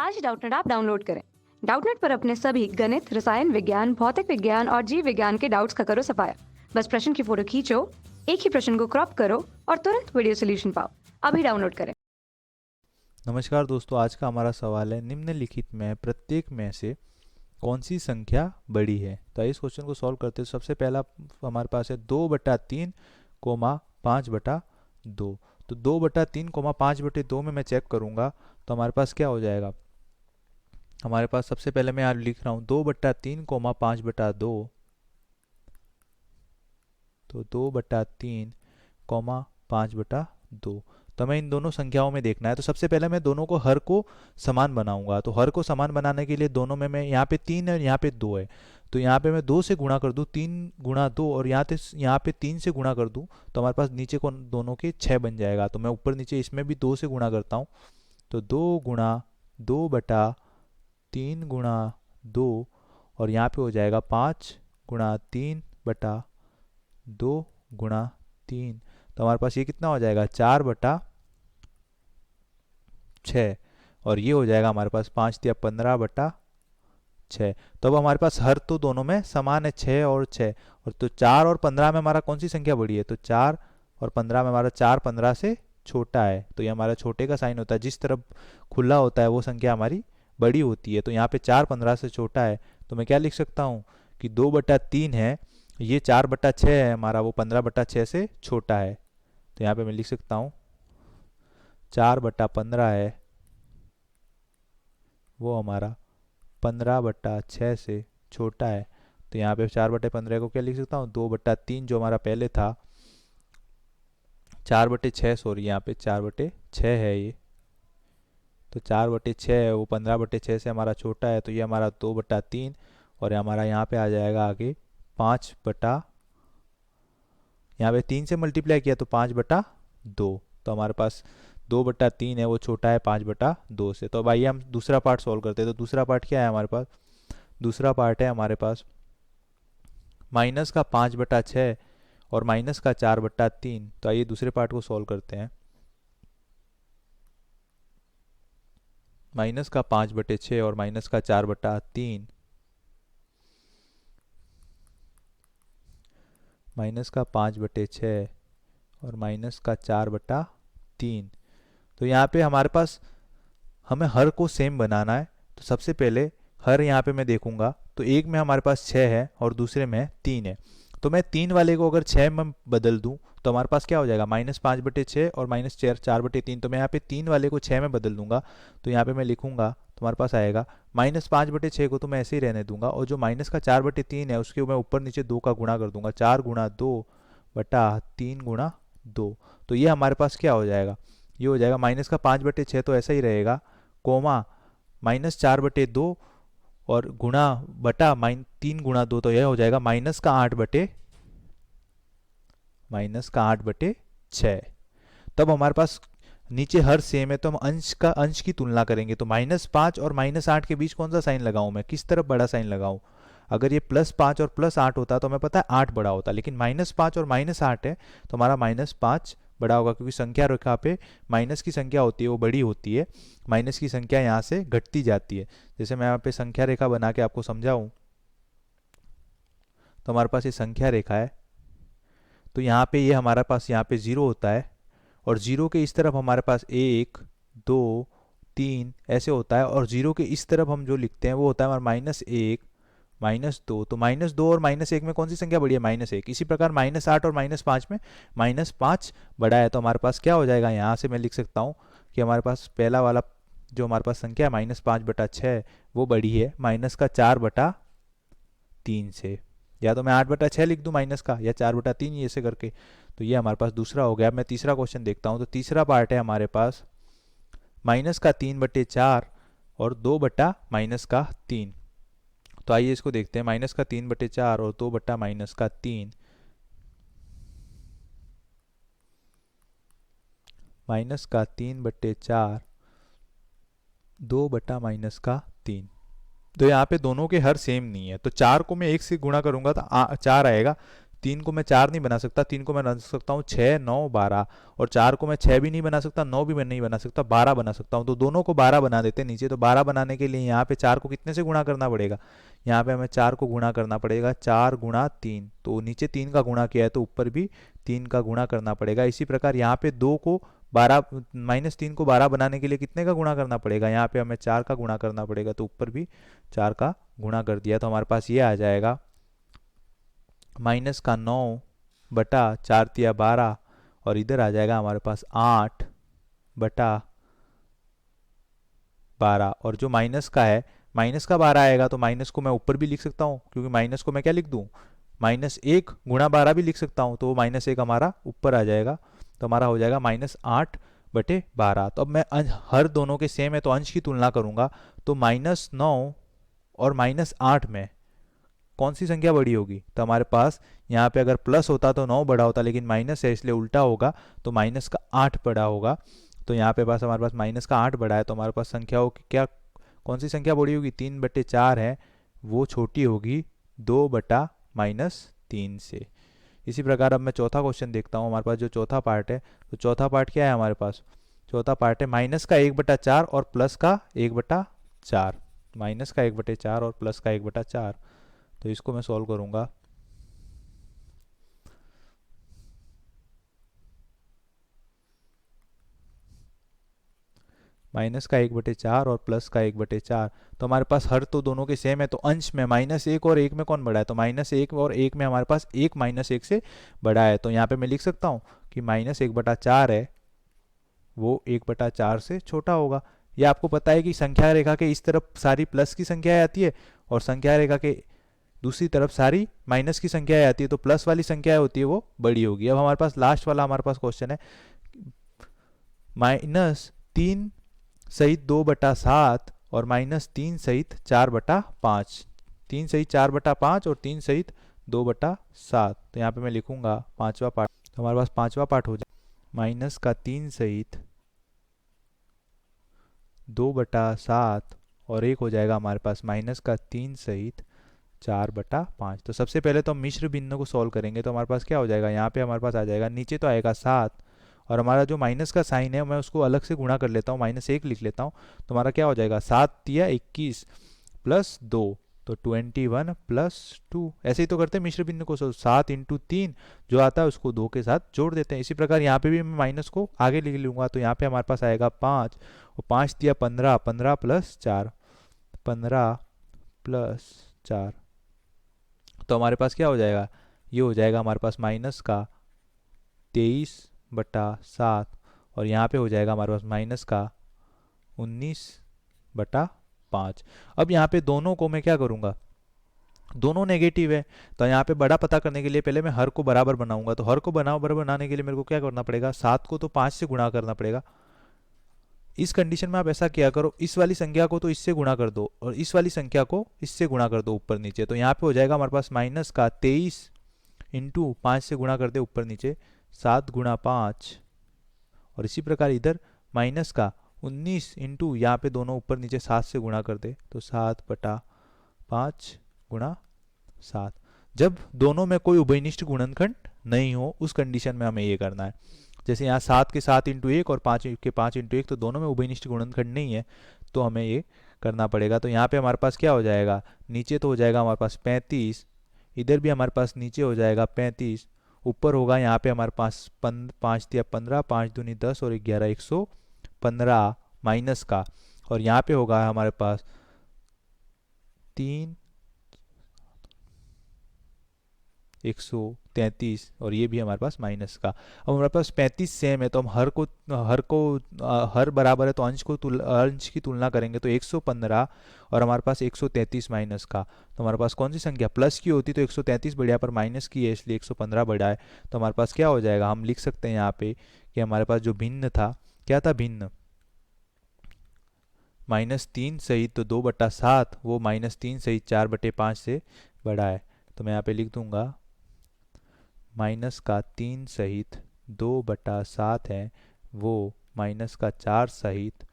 आज Doubtnut app download करें। Doubtnut पर अपने सभी गणित, रसायन विज्ञान, भौतिक विज्ञान और जीव विज्ञान के डाउट्स का करो सफाया। बस प्रश्न की फोटो खींचो, एक ही प्रश्न को क्रॉप करो और तुरंत वीडियो सोल्यूशन पाओ। अभी डाउनलोड करें। नमस्कार दोस्तों, आज का हमारा सवाल है निम्नलिखित में प्रत्येक में से कौन सी संख्या बड़ी है। तो इस क्वेश्चन को सॉल्व करते हैं। सबसे पहला हमारे पास है 2/3 कोमा 5/2। तो 2/3 कोमा 5/2 में मैं चेक करूंगा तो हमारे पास क्या हो जाएगा। हमारे पास सबसे पहले मैं यहाँ लिख रहा हूँ 2/3 कोमा 5/2। तो 2/3 कोमा 5/2। तो हमें इन दोनों संख्याओं में देखना है। तो सबसे पहले मैं दोनों को हर को समान बनाऊंगा। तो हर को समान बनाने के लिए दोनों में मैं यहाँ पे 3 है और यहाँ पे 2 है। तो यहाँ पे मैं 2 से गुणा कर दूँ, 3 गुणा 2, और यहाँ पे 3 से गुणा कर दूँ तो हमारे पास नीचे को दोनों के 6 बन जाएगा। तो मैं ऊपर नीचे इसमें भी 2 से गुणा करता हूँ। तो 2 गुणा 2/3 गुणा 2, और यहाँ पे हो जाएगा 5 गुणा 3/2 गुणा 3। तो हमारे पास ये कितना हो जाएगा 4/6, और ये हो जाएगा हमारे पास 5×15/6। तो अब हमारे पास हर तो दोनों में समान है, 6 और 6। और तो 4 और 15 में हमारा कौन सी संख्या बड़ी है। तो 4 और 15 में हमारा 4 15 से छोटा है। तो ये हमारा छोटे का साइन होता है। जिस तरफ खुला होता है वो संख्या हमारी बड़ी होती है। तो यहाँ पे 4 15 से छोटा है। तो मैं क्या लिख सकता हूँ कि 2/3 है, ये 4/6 है हमारा, वो 15/6 से छोटा है। तो यहाँ पे मैं लिख सकता हूँ 4/15 है, वो हमारा 15/6 से छोटा है। तो यहाँ पे 4/15 को क्या लिख सकता हूँ, 2/3 जो हमारा पहले था 4/6, सॉरी यहाँ पे 4/6 है ये। तो 4/6 है, वो 15/6 से हमारा छोटा है। तो ये हमारा 2/3, और हमारा यहाँ पे आ जाएगा आगे 5 यहाँ पे 3 से मल्टीप्लाई किया तो 5/2। तो हमारे पास 2/3 है, वो छोटा है 5/2 से। तो अब आइए हम दूसरा पार्ट सॉल्व करते हैं। तो दूसरा पार्ट क्या है हमारे पास। दूसरा पार्ट है हमारे पास माइनस का 5/6 और माइनस का 4/3। तो आइए दूसरे पार्ट को सॉल्व करते हैं। माइनस का 5/6 और माइनस का 4/3, माइनस का 5/6 और माइनस का 4/3। तो यहाँ पे हमारे पास हमें हर को सेम बनाना है। तो सबसे पहले हर यहाँ पे मैं देखूंगा तो एक में हमारे पास 6 है और दूसरे में 3 है। तो मैं 3 वाले को अगर 6 में बदल दूं तो हमारे पास क्या हो जाएगा, -5/6 और -4/3। तो मैं यहाँ पे 3 वाले को 6 में बदल दूंगा। तो यहाँ पे मैं लिखूंगा तो हमारे पास आएगा -5/6 को तो मैं ऐसे ही रहने दूंगा, और जो माइनस का 4/3 है उसके मैं ऊपर नीचे 2 का गुणा कर दूंगा, 4×2/3×2। तो ये हमारे पास क्या हो जाएगा, ये हो जाएगा -5/6 तो ऐसा ही रहेगा, कोमा -4/2 और गुणा बटा 3×2। तो यह हो जाएगा -8/6। तब हमारे पास नीचे हर सेम है तो हम अंश की तुलना करेंगे। तो -5 और -8 के बीच कौन सा साइन लगाऊं, मैं किस तरफ बड़ा साइन लगाऊं। अगर ये +5 और +8 होता तो हमें पता है 8 बड़ा होता, लेकिन -5 और -8 है तो हमारा -5 बड़ा होगा, क्योंकि संख्या रेखा पे माइनस की संख्या होती है वो बड़ी होती है, माइनस की संख्या यहाँ से घटती जाती है। जैसे मैं यहाँ पे संख्या रेखा बना के आपको समझाऊं तो हमारे पास ये संख्या रेखा है। तो यहाँ पे ये हमारे पास यहाँ पे 0 होता है, और 0 के इस तरफ हमारे पास 1 2 3 ऐसे होता है, और 0 के इस तरफ हम जो लिखते हैं वो होता है हमारा -1 -2। तो -2 और -1 में कौन सी संख्या बड़ी है, -1। इसी प्रकार -8 और -5 में -5 बड़ा है। तो हमारे पास क्या हो जाएगा, यहाँ से मैं लिख सकता हूँ कि हमारे पास पहला वाला जो हमारे पास संख्या है -5/6 वो बड़ी है -4/3 से। या तो मैं 8/6 लिख दूं माइनस का, या 4/3, ऐसे करके। तो ये हमारे पास दूसरा हो गया। अब मैं तीसरा क्वेश्चन देखता हूँ। तो तीसरा पार्ट है हमारे पास -3/4 और 2/-3। तो आइए इसको देखते हैं। -3/4 और 2/-3। -3/4 2/-3। तो यहाँ पे दोनों के हर सेम नहीं है। तो 4 को मैं 1 से गुणा करूंगा तो 4 आएगा, 3 को मैं 4 नहीं बना सकता, 3 को मैं बना सकता हूँ 6, 9, 12, और 4 को मैं 6 भी नहीं बना सकता, 9 भी मैं नहीं बना सकता, 12 बना सकता हूँ। तो दोनों को 12 बना देते हैं नीचे। तो 12 बनाने के लिए यहाँ पे 4 को कितने से गुणा करना पड़ेगा, यहाँ पे हमें 4 को गुणा करना पड़ेगा, 4 गुणा 3। तो नीचे 3 का गुणा किया है तो ऊपर भी 3 का गुणा करना पड़ेगा। इसी प्रकार यहाँ पे 2 को 12 -3 को 12 बनाने के लिए कितने का गुणा करना पड़ेगा, यहाँ पे हमें 4 का गुणा करना पड़ेगा, तो ऊपर भी 4 का गुणा कर दिया। तो हमारे पास ये आ जाएगा -9 बटा 4 तिया 12, और इधर आ जाएगा हमारे पास 8 बटा 12, और जो माइनस का है, माइनस का 12 आएगा तो माइनस को मैं ऊपर भी लिख सकता हूँ, क्योंकि माइनस को मैं क्या लिख दूँ, -1 गुणा 12 भी लिख सकता हूँ, तो वो -1 हमारा ऊपर आ जाएगा। तो हमारा हो जाएगा -8 बटे 12। तो अब मैं हर दोनों के सेम है तो अंश की तुलना करूंगा, तो -9 और -8 में कौन सी संख्या बड़ी होगी। तो हमारे पास यहाँ पे अगर प्लस होता तो 9 बड़ा होता, लेकिन माइनस है इसलिए उल्टा होगा, तो माइनस का 8 बड़ा होगा। तो यहाँ पे पास हमारे पास माइनस का 8 बड़ा है, तो हमारे पास संख्याओं की क्या, कौन सी संख्या बड़ी होगी, 3/4 है, वो छोटी होगी 2 बटा -3 से। इसी प्रकार अब मैं चौथा क्वेश्चन देखता हूँ। हमारे पास जो चौथा पार्ट है, तो चौथा पार्ट क्या है हमारे पास, चौथा पार्ट है माइनस का 1/4 और प्लस का 1/4, माइनस का 1/4 और प्लस का 1/4। तो इसको मैं सॉल्व करूंगा। माइनस का 1/4 और प्लस का 1/4, तो हमारे पास हर तो दोनों के सेम है, तो अंश में -1 और 1 में कौन बड़ा है, तो -1 और 1 में हमारे पास 1 -1 से बड़ा है। तो यहाँ पे मैं लिख सकता हूँ कि -1/4 है वो 1/4 से छोटा होगा। ये आपको पता है कि संख्या रेखा के इस तरफ सारी प्लस की संख्याएं आती है, और संख्या रेखा के दूसरी तरफ सारी माइनस की संख्याएं आती है, तो प्लस वाली संख्याएं होती है वो बड़ी होगी। अब हमारे पास लास्ट वाला हमारे पास क्वेश्चन है, -3 सहित 2/7 और -3 सहित 4/5, 3 सहित 4/5 और 3 सहित 2/7। तो यहाँ पे मैं लिखूंगा पांचवा पार्ट। तो हमारे पास पांचवा पार्ट हो जाए -3 सहित 2/7, और एक हो जाएगा हमारे पास -3 सहित 4/5। तो सबसे पहले तो हम मिश्र भिन्न को सॉल्व करेंगे। तो हमारे पास क्या हो जाएगा, यहाँ पे हमारे पास आ जाएगा, नीचे तो आएगा 7, और हमारा जो माइनस का साइन है मैं उसको अलग से गुणा कर लेता हूँ, -1 लिख लेता हूँ। तो हमारा क्या हो जाएगा, 7 तिया 21 प्लस 2, तो 21 प्लस 2। ऐसे ही तो करते हैं मिश्र भिन्न को, 7 × 3 जो आता है उसको 2 के साथ जोड़ देते हैं। इसी प्रकार यहाँ पे भी मैं माइनस को आगे लिख लूंगा, तो यहाँ पे हमारे पास आएगा 5, और 5 तिया 15, 15 प्लस 4, 15 प्लस 4। तो हमारे पास क्या हो जाएगा, ये हो जाएगा हमारे पास माइनस का 23/7, और यहाँ पे हो जाएगा हमारे पास माइनस का 19/5। अब यहाँ पे दोनों को मैं क्या करूँगा, दोनों नेगेटिव है, तो यहाँ पे बड़ा पता करने के लिए पहले मैं हर को बराबर बनाऊंगा। तो हर को बराबर बनाने के लिए मेरे को क्या करना पड़ेगा, 7 को तो 5 से गुणा करना पड़ेगा। इस कंडीशन में आप ऐसा किया करो, इस वाली संख्या को तो इससे गुणा कर दो और इस वाली संख्या को इससे गुणा कर दो ऊपर नीचे। तो यहाँ पे हो जाएगा हमारे पास माइनस का 23 × 5 से गुणा कर दे ऊपर नीचे, 7 × 5, और इसी प्रकार इधर माइनस का 19 इंटू यहाँ पे दोनों ऊपर नीचे 7 से गुणा कर दे, तो 7/5 × 7। जब दोनों में कोई उभयनिष्ठ गुणनखंड नहीं हो उस कंडीशन में हमें ये करना है। जैसे यहाँ 7 के 7 × 1 और 5 के 5 × 1, तो दोनों में उभयनिष्ठ गुणनखंड नहीं है, तो हमें ये करना पड़ेगा। तो यहाँ पे हमारे पास क्या हो जाएगा, नीचे तो हो जाएगा हमारे पास 35, इधर भी हमारे पास नीचे हो जाएगा 35, ऊपर होगा यहाँ पे हमारे पास 5 तिया 15, 5 दूनी 10 और 11 115 माइनस का, और यहाँ पे होगा हमारे पास 3 133, और ये भी हमारे पास माइनस का। अब हमारे पास 35 सेम है, तो हम हर बराबर है तो अंश की तुलना करेंगे, तो 115 और हमारे पास 133 माइनस का। तो हमारे पास कौन सी संख्या, प्लस की होती तो 133 बढ़िया, पर माइनस की है इसलिए 115 बढ़ा है। तो हमारे पास क्या हो जाएगा, हम लिख सकते हैं यहाँ पे कि हमारे पास जो भिन्न था, क्या था भिन्न, -3 सहित तो 2/7, वो -3 सहित 4/5 से बड़ा है। तो मैं यहाँ पे लिख दूंगा -3 सहित 2/7 है, वो -4 सहित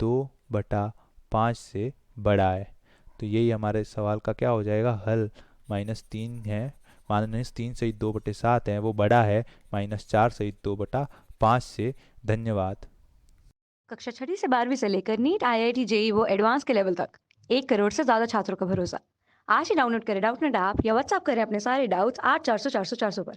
2/5 से बड़ा है। तो यही हमारे सवाल का क्या हो जाएगा हल, -3 है -3/2/7 है वो बड़ा है -4/2/5 से। धन्यवाद। कक्षा 6वीं से 12वीं से लेकर नीट, आईआईटी, जेई वो एडवांस के लेवल तक 1 करोड़ से ज्यादा छात्रों का भरोसा। आज ही डाउनलोड करें डाउटनेट ऐप या व्हाट्सएप करें अपने सारे डाउट्स 8400 400 400 पर।